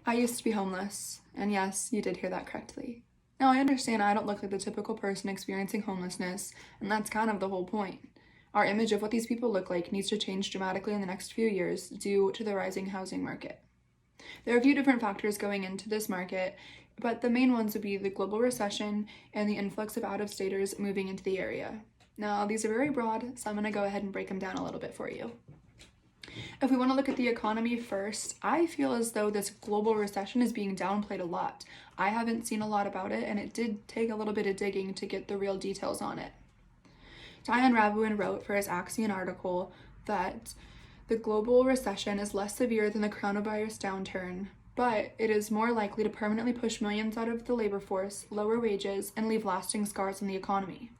I used to be homeless, and yes, you did hear that correctly. Now, I understand I don't look like the typical person experiencing homelessness, and that's kind of the whole point. Our image of what these people look like needs to change dramatically in the next few years due to the rising housing market. There are a few different factors going into this market, but the main ones would be the global recession and the influx of out-of-staters moving into the area. Now, these are very broad, so I'm going to go ahead and break them down a little bit for you. If we want to look at the economy first, I feel as though this global recession is being downplayed a lot. I haven't seen a lot about it, and it did take a little bit of digging to get the real details on it. Diane Rabuin wrote for his Axion article that the global recession is less severe than the coronavirus downturn, but it is more likely to permanently push millions out of the labor force, lower wages, and leave lasting scars on the economy.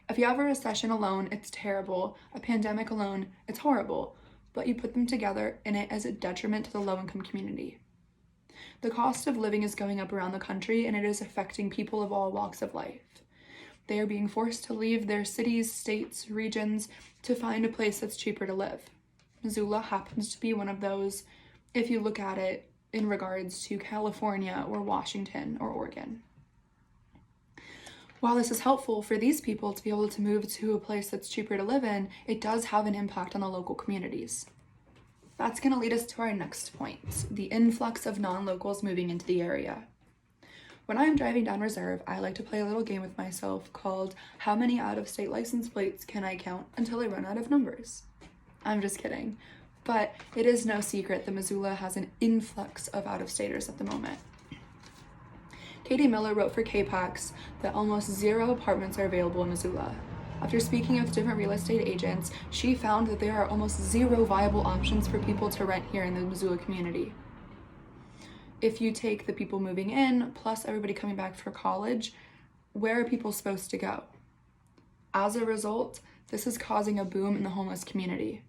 If you have a recession alone, it's terrible. A pandemic alone, it's horrible. But you put them together and it is a detriment to the low-income community. The cost of living is going up around the country, and it is affecting people of all walks of life. They are being forced to leave their cities, states, regions to find a place that's cheaper to live. Missoula happens to be one of those if you look at it in regards to California or Washington or Oregon. While this is helpful for these people to be able to move to a place that's cheaper to live in, it does have an impact on the local communities. That's going to lead us to our next point, the influx of non-locals moving into the area. When I'm driving down Reserve, I like to play a little game with myself called How Many Out-of-State License Plates Can I Count Until I Run Out of Numbers? I'm just kidding. But it is no secret that Missoula has an influx of out-of-staters at the moment. Katie Miller wrote for KPAX that almost 0 apartments are available in Missoula. After speaking with different real estate agents, she found that there are almost 0 viable options for people to rent here in the Missoula community. If you take the people moving in, plus everybody coming back for college, where are people supposed to go? As a result, this is causing a boom in the homeless community.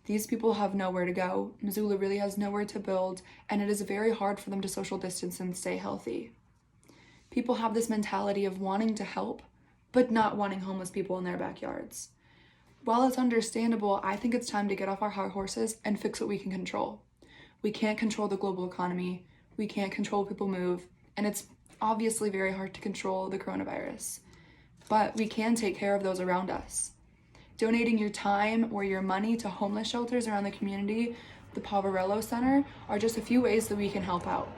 These people have nowhere to go. Missoula really has nowhere to build, and it is very hard for them to social distance and stay healthy. People have this mentality of wanting to help, but not wanting homeless people in their backyards. While it's understandable, I think it's time to get off our high horses and fix what we can control. We can't control the global economy, we can't control people move, and it's obviously very hard to control the coronavirus. But we can take care of those around us. Donating your time or your money to homeless shelters around the community, the Poverello Center, are just a few ways that we can help out.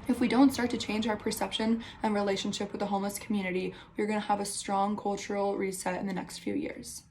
If we don't start to change our perception and relationship with the homeless community, we're going to have a strong cultural reset in the next few years.